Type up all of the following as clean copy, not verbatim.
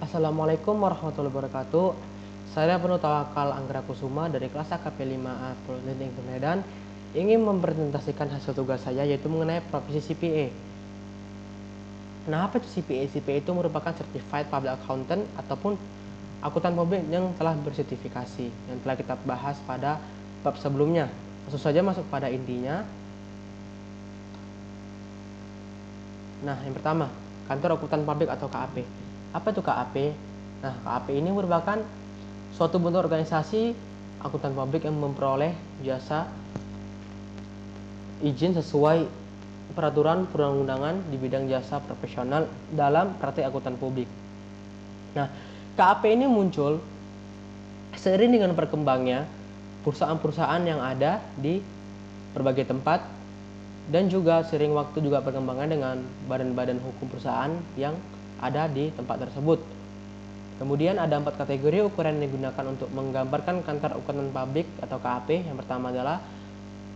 Assalamualaikum warahmatullahi wabarakatuh. Saya Penuh Tawakal Anggra Kusuma dari kelas AKP 5A Politeknik Medan ingin mempresentasikan hasil tugas saya yaitu mengenai profesi CPA. Nah, apa itu CPA? CPA itu merupakan Certified Public Accountant ataupun akuntan publik yang telah bersertifikasi yang telah kita bahas pada bab sebelumnya. Langsung saja masuk pada intinya. Nah, yang pertama, kantor akuntan publik atau KAP. Apa itu KAP? Nah, KAP ini merupakan suatu bentuk organisasi akuntan publik yang memperoleh jasa izin sesuai peraturan perundang-undangan di bidang jasa profesional dalam praktik akuntan publik. Nah, KAP ini muncul seiring dengan berkembangnya perusahaan-perusahaan yang ada di berbagai tempat dan juga sering waktu juga perkembangan dengan badan-badan hukum perusahaan yang ada di tempat tersebut. Kemudian ada 4 kategori ukuran yang digunakan untuk menggambarkan kantor akuntan publik atau KAP. Yang pertama adalah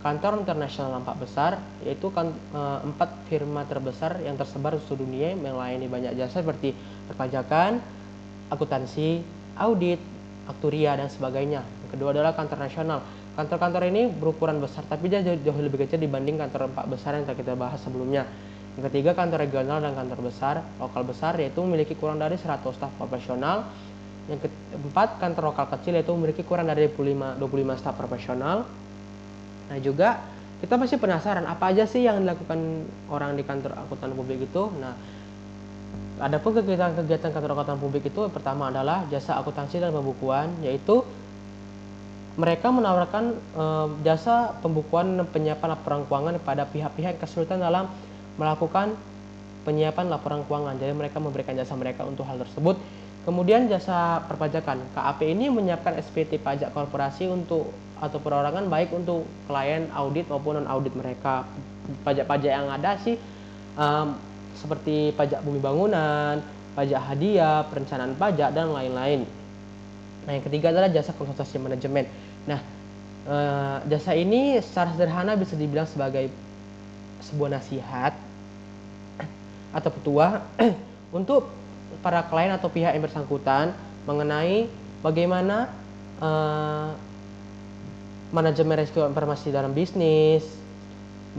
kantor internasional 4 besar, yaitu 4 firma terbesar yang tersebar di seluruh dunia yang melayani banyak jasa seperti perpajakan, akuntansi, audit, aktuaria, dan sebagainya. Yang kedua adalah kantor nasional. Kantor-kantor ini berukuran besar tapi jauh lebih kecil dibanding kantor 4 besar yang telah kita bahas sebelumnya. Yang ketiga, kantor regional dan kantor besar, lokal besar, yaitu memiliki kurang dari 100 staf profesional. Yang keempat, kantor lokal kecil, yaitu memiliki kurang dari 25 staf profesional. Nah, juga kita masih penasaran apa aja sih yang dilakukan orang di kantor akuntan publik itu. Nah, adapun kegiatan kantor akuntan publik itu pertama adalah jasa akuntansi dan pembukuan, yaitu mereka menawarkan jasa pembukuan dan penyiapan laporan keuangan kepada pihak-pihak kesulitan dalam melakukan penyiapan laporan keuangan. Jadi mereka memberikan jasa mereka untuk hal tersebut. Kemudian jasa perpajakan. KAP ini menyiapkan SPT pajak korporasi untuk atau perorangan baik untuk klien audit maupun non audit mereka. Pajak-pajak yang ada sih seperti pajak bumi bangunan, pajak hadiah, perencanaan pajak, dan lain-lain. Nah, yang ketiga adalah jasa konsultasi manajemen. Nah, jasa ini secara sederhana bisa dibilang sebagai sebuah nasihat atau petua untuk para klien atau pihak yang bersangkutan mengenai bagaimana manajemen risiko informasi dalam bisnis,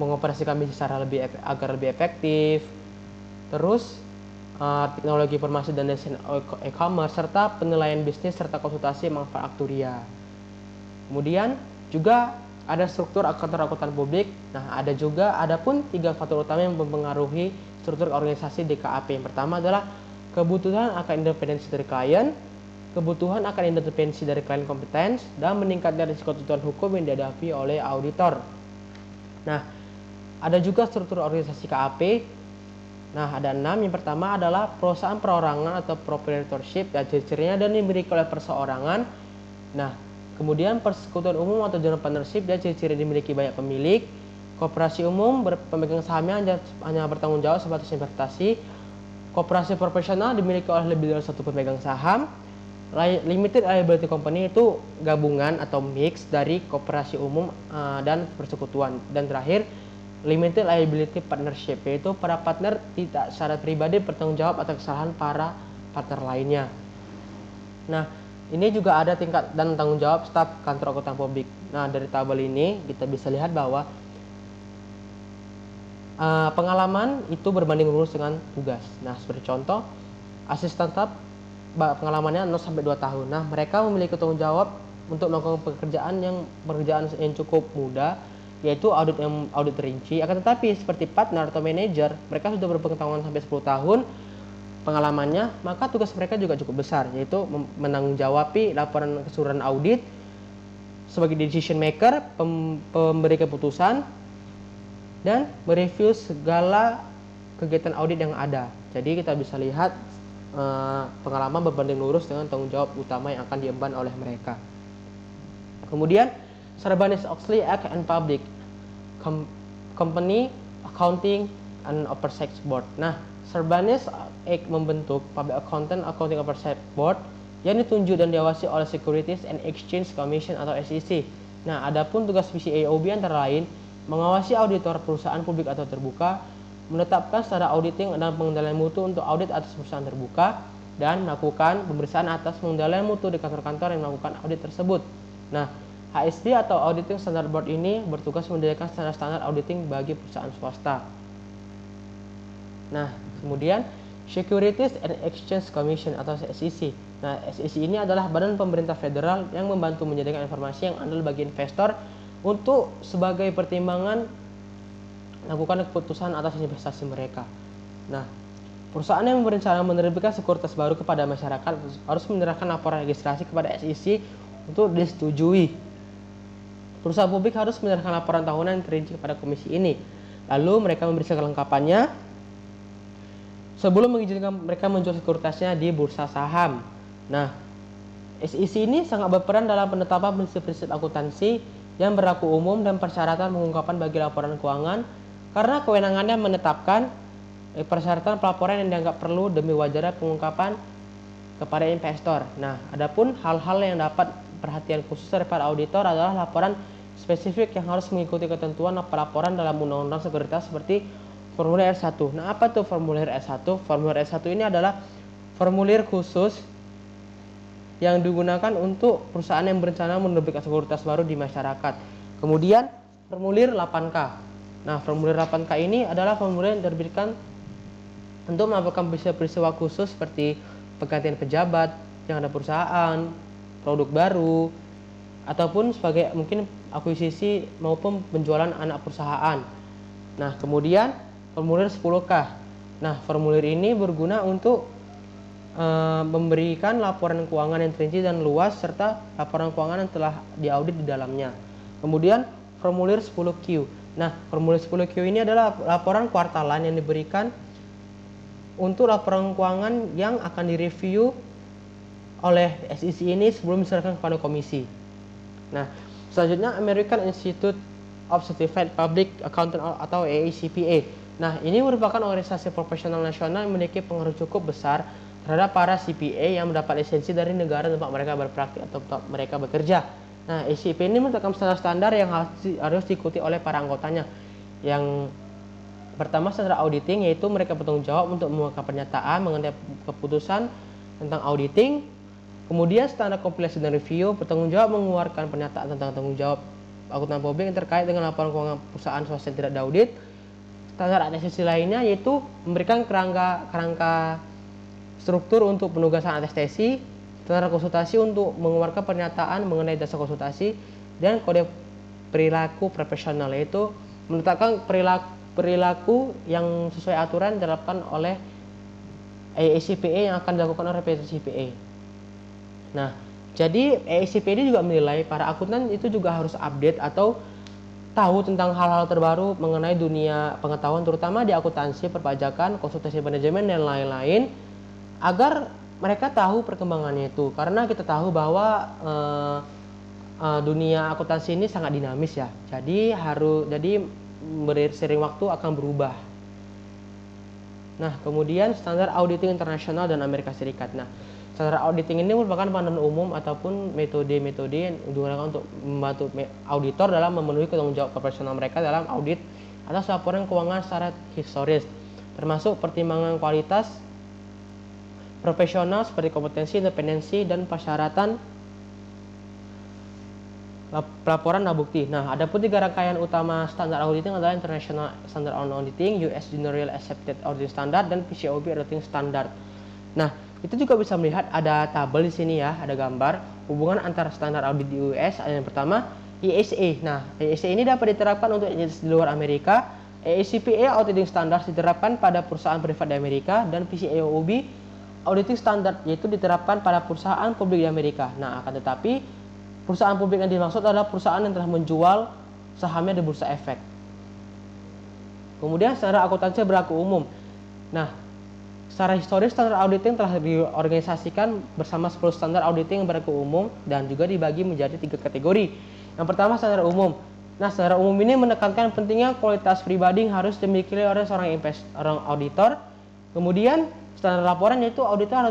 mengoperasikan bisnis agar lebih efektif, terus teknologi informasi dan desain e-commerce, serta penilaian bisnis serta konsultasi manfaat aktuaria. Kemudian juga ada struktur kantor akuntan publik. Nah, ada pun 3 faktor utama yang mempengaruhi struktur organisasi di KAP. Yang pertama adalah kebutuhan akan independensi dari klien, kebutuhan akan independensi dari klien kompeten, dan meningkatnya risiko tuntutan hukum yang dihadapi oleh auditor. Nah, ada juga struktur organisasi KAP. Nah, ada 6. Yang pertama adalah perusahaan perorangan atau proprietorship, dan ciri-cirinya dan dimiliki oleh perseorangan. Nah, kemudian persekutuan umum atau general partnership, dan ciri-ciri dimiliki banyak pemilik. Koperasi umum, pemegang sahamnya hanya bertanggung jawab sebatas investasi. Koperasi profesional dimiliki oleh lebih dari 1 pemegang saham. Limited liability company itu gabungan atau mix dari koperasi umum dan persekutuan. Dan terakhir, limited liability partnership, yaitu para partner tidak secara pribadi bertanggung jawab atas kesalahan para partner lainnya. Nah, ini juga ada tingkat dan tanggung jawab staf kantor akuntan publik. Nah, dari tabel ini kita bisa lihat bahwa pengalaman itu berbanding lurus dengan tugas. Nah, seperti contoh, asisten staf pengalamannya 0-2 tahun. Nah, mereka memiliki tanggung jawab untuk melakukan pekerjaan yang cukup mudah, yaitu audit rinci. Akan tetapi seperti partner atau manajer, mereka sudah berpengetahuan sampai 10 tahun pengalamannya, maka tugas mereka juga cukup besar, yaitu menanggung-jawabi laporan keseluruhan audit sebagai decision maker, pemberi keputusan, dan mereview segala kegiatan audit yang ada. Jadi kita bisa lihat pengalaman berbanding lurus dengan tanggung jawab utama yang akan diemban oleh mereka. Kemudian Sarbanes-Oxley Act and Public Company Accounting and Oversight Board. Nah, Sarbanes Act membentuk Public Accounting Oversight Board yang ditunjuk dan diawasi oleh Securities and Exchange Commission atau SEC. Nah, adapun tugas PCAOB antara lain mengawasi auditor perusahaan publik atau terbuka, menetapkan standar auditing dan pengendalian mutu untuk audit atas perusahaan terbuka, dan melakukan pemeriksaan atas pengendalian mutu di kantor-kantor yang melakukan audit tersebut. Nah, HSB atau Auditing Standard Board ini bertugas mendirikan standar-standar auditing bagi perusahaan swasta. Nah, kemudian Securities and Exchange Commission atau SEC. Nah, SEC ini adalah badan pemerintah federal yang membantu menyediakan informasi yang andal bagi investor untuk sebagai pertimbangan melakukan keputusan atas investasi mereka. Nah, perusahaan yang berencana menerbitkan sekuritas baru kepada masyarakat harus menyerahkan laporan registrasi kepada SEC untuk disetujui. Perusahaan publik harus menyerahkan laporan tahunan yang terinci kepada komisi ini. Lalu mereka memeriksa kelengkapannya sebelum mengizinkan mereka menjual sekuritasnya di bursa saham. Nah, SEC ini sangat berperan dalam penetapan prinsip-prinsip akuntansi yang berlaku umum dan persyaratan pengungkapan bagi laporan keuangan karena kewenangannya menetapkan persyaratan pelaporan yang dianggap perlu demi wajarnya pengungkapan kepada investor. Nah, adapun hal-hal yang dapat perhatian khusus dari para auditor adalah laporan spesifik yang harus mengikuti ketentuan pelaporan dalam undang-undang sekuritas seperti formulir S1. Nah, apa tuh formulir S1? Formulir S1 ini adalah formulir khusus yang digunakan untuk perusahaan yang berencana menerbitkan sekuritas baru di masyarakat. Kemudian formulir 8K. Nah, formulir 8K ini adalah formulir yang diterbitkan untuk melaporkan peristiwa khusus seperti penggantian pejabat yang ada perusahaan, produk baru, ataupun sebagai mungkin akuisisi maupun penjualan anak perusahaan. Nah, kemudian formulir 10K. Nah, formulir ini berguna untuk memberikan laporan keuangan yang terinci dan luas serta laporan keuangan yang telah diaudit di dalamnya. Kemudian formulir 10Q. Nah, formulir 10Q ini adalah laporan kuartalan yang diberikan untuk laporan keuangan yang akan direview oleh SEC ini sebelum diserahkan kepada komisi. Nah, selanjutnya American Institute of Certified Public Accountant atau AICPA. Nah, ini merupakan organisasi profesional nasional yang memiliki pengaruh cukup besar terhadap para CPA yang mendapat lisensi dari negara tempat mereka berpraktik atau tempat mereka bekerja. Nah, AICPA ini merupakan standar-standar yang harus diikuti oleh para anggotanya. Yang pertama, standar auditing, yaitu mereka bertanggung jawab untuk mengeluarkan pernyataan mengenai keputusan tentang auditing. Kemudian standar compilation dan review, bertanggung jawab mengeluarkan pernyataan tentang tanggung jawab akuntan publik yang terkait dengan laporan keuangan perusahaan swasta yang tidak diaudit. Standar atestasi lainnya yaitu memberikan kerangka struktur untuk penugasan atestasi, standar konsultasi untuk mengeluarkan pernyataan mengenai dasar konsultasi, dan kode perilaku profesional, yaitu menetapkan perilaku yang sesuai aturan diterapkan oleh AICPA yang akan dilakukan oleh PCPA. Nah, jadi AICPA ini juga menilai para akuntan itu juga harus update atau tahu tentang hal-hal terbaru mengenai dunia pengetahuan, terutama di akuntansi, perpajakan, konsultasi manajemen, dan lain-lain, agar mereka tahu perkembangannya itu. Karena kita tahu bahwa dunia akuntansi ini sangat dinamis ya. Jadi beriring waktu akan berubah. Nah, kemudian standar auditing internasional dan Amerika Serikat. Nah, standar auditing ini merupakan panduan umum ataupun metode-metode yang digunakan untuk membantu auditor dalam memenuhi tanggung jawab profesional mereka dalam audit atas laporan keuangan secara historis, termasuk pertimbangan kualitas profesional seperti kompetensi, independensi, dan persyaratan pelaporan dan bukti. Nah, ada pun 3 rangkaian utama standar auditing adalah International Standard on Auditing, US General Accepted Auditing Standard, dan PCAOB Auditing Standard. Nah, itu juga bisa melihat ada tabel di sini ya, ada gambar hubungan antara standar audit di US. Yang pertama, ISA. Nah, ISA ini dapat diterapkan untuk entitas di luar Amerika. AICPA Auditing Standards diterapkan pada perusahaan privat di Amerika, dan PCAOB Auditing Standard yaitu diterapkan pada perusahaan publik di Amerika. Nah, akan tetapi perusahaan publik yang dimaksud adalah perusahaan yang telah menjual sahamnya di bursa efek. Kemudian standar akuntansi berlaku umum. Nah, secara historis standar auditing telah diorganisasikan bersama 10 standar auditing yang berlaku umum dan juga dibagi menjadi 3 kategori. Yang pertama, standar umum. Nah, standar umum ini menekankan pentingnya kualitas pribadi yang harus dimiliki oleh seorang auditor. Kemudian standar laporan, yaitu auditor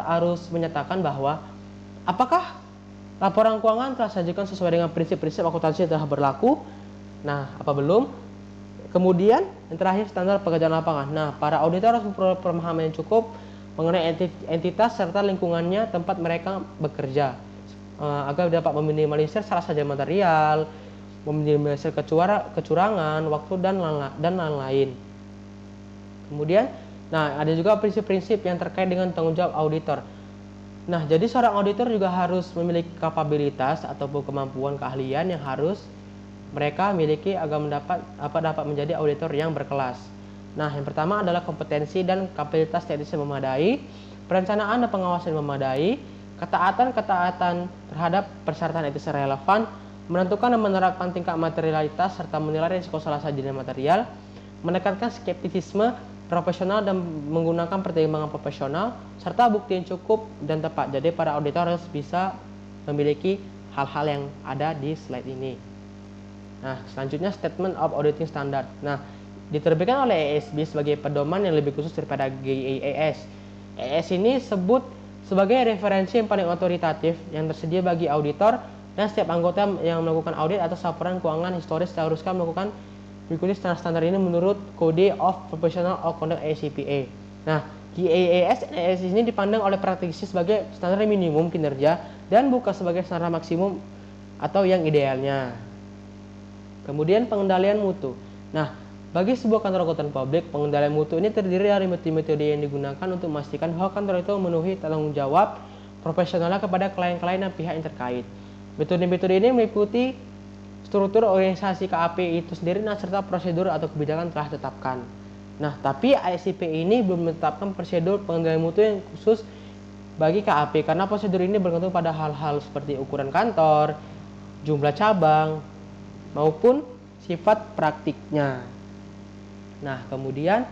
harus menyatakan bahwa apakah laporan keuangan telah disajikan sesuai dengan prinsip-prinsip akuntansi yang telah berlaku. Nah, apa belum? Kemudian yang terakhir, standar pekerjaan lapangan. Nah, para auditor harus memperoleh pemahaman yang cukup mengenai entitas serta lingkungannya tempat mereka bekerja, agar dapat meminimalisir salah saja material, meminimalisir kecurangan, waktu dan lain-lain. Kemudian, ada juga prinsip-prinsip yang terkait dengan tanggung jawab auditor. Nah, jadi seorang auditor juga harus memiliki kapabilitas ataupun kemampuan keahlian yang harus mereka miliki agar dapat menjadi auditor yang berkelas. Nah, yang pertama adalah kompetensi dan kapabilitas teknis yang memadai, perencanaan dan pengawasan yang memadai, ketaatan terhadap persyaratan etis yang relevan, menentukan dan menerapkan tingkat materialitas serta menilai risiko salah satu jenis material, menekankan skeptisisme profesional dan menggunakan pertimbangan profesional, serta bukti yang cukup dan tepat. Jadi para auditor harus bisa memiliki hal-hal yang ada di slide ini. Nah, selanjutnya Statement of Auditing Standard. Nah, diterbitkan oleh ESB sebagai pedoman yang lebih khusus daripada GAAS. EAS ini disebut sebagai referensi yang paling otoritatif yang tersedia bagi auditor, dan setiap anggota yang melakukan audit atau laporan keuangan historis seharusnya mengikuti standar ini menurut Code of Professional Conduct ACPA. Nah, GAAS dan EAS ini dipandang oleh praktisi sebagai standar minimum kinerja dan bukan sebagai standar maksimum atau yang idealnya. Kemudian pengendalian mutu. Nah, bagi sebuah kantor akuntan publik, pengendalian mutu ini terdiri dari metode yang digunakan untuk memastikan bahwa kantor itu memenuhi tanggung jawab profesionalnya kepada klien-klien dan pihak yang terkait. Metode-metode ini meliputi struktur organisasi KAP itu sendiri serta prosedur atau kebijakan telah ditetapkan. Nah, tapi ASCP ini belum menetapkan prosedur pengendalian mutu yang khusus bagi KAP karena prosedur ini bergantung pada hal-hal seperti ukuran kantor, jumlah cabang, maupun sifat praktiknya. Nah, kemudian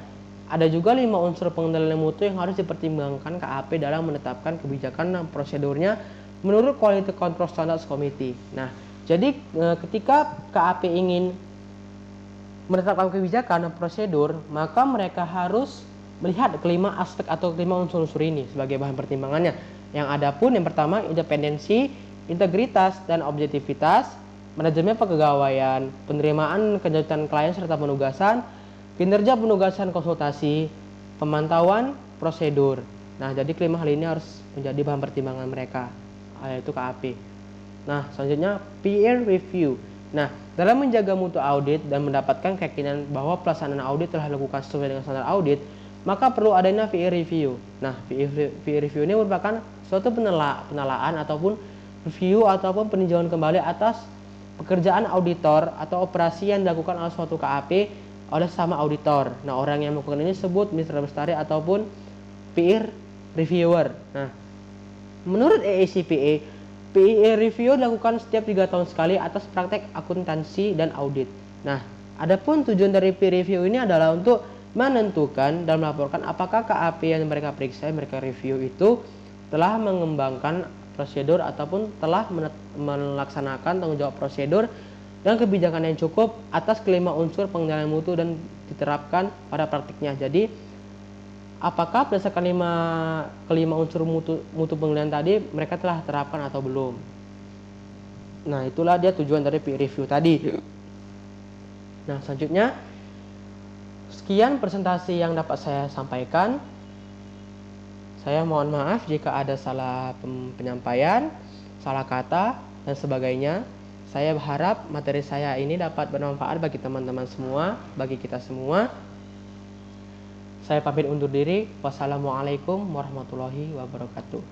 ada juga 5 unsur pengendalian mutu yang harus dipertimbangkan KAP dalam menetapkan kebijakan dan prosedurnya menurut Quality Control Standards Committee. Nah, jadi ketika KAP ingin menetapkan kebijakan dan prosedur, maka mereka harus melihat kelima aspek atau kelima unsur-unsur ini sebagai bahan pertimbangannya. Yang ada pun yang pertama independensi, integritas dan objektivitas, manajemen kepegawaian, penerimaan kejutan klien serta penugasan, kinerja penugasan konsultasi, pemantauan prosedur. Nah, jadi kelima hal ini harus menjadi bahan pertimbangan mereka, yaitu KAP. Nah, selanjutnya peer review. Nah, dalam menjaga mutu audit dan mendapatkan keyakinan bahwa pelaksanaan audit telah dilakukan sesuai dengan standar audit, maka perlu adanya peer review. Nah, peer review ini merupakan suatu penelaan ataupun review ataupun peninjauan kembali atas pekerjaan auditor atau operasi yang dilakukan oleh suatu KAP oleh sama auditor. Nah, orang yang melakukan ini disebut mitra bestari ataupun peer reviewer. Nah, menurut AACPA, peer review dilakukan setiap 3 tahun sekali atas praktek akuntansi dan audit. Nah, adapun tujuan dari peer review ini adalah untuk menentukan dan melaporkan apakah KAP yang mereka periksa, mereka review itu telah mengembangkan prosedur ataupun telah melaksanakan tanggung jawab prosedur dan kebijakan yang cukup atas kelima unsur pengendalian mutu dan diterapkan pada praktiknya. Jadi, apakah berdasarkan kelima unsur mutu pengendalian tadi mereka telah terapkan atau belum? Nah, itulah dia tujuan dari peer review tadi. Nah, selanjutnya sekian presentasi yang dapat saya sampaikan. Saya mohon maaf jika ada salah penyampaian, salah kata dan sebagainya. Saya berharap materi saya ini dapat bermanfaat bagi teman-teman semua, bagi kita semua. Saya pamit undur diri. Wassalamualaikum warahmatullahi wabarakatuh.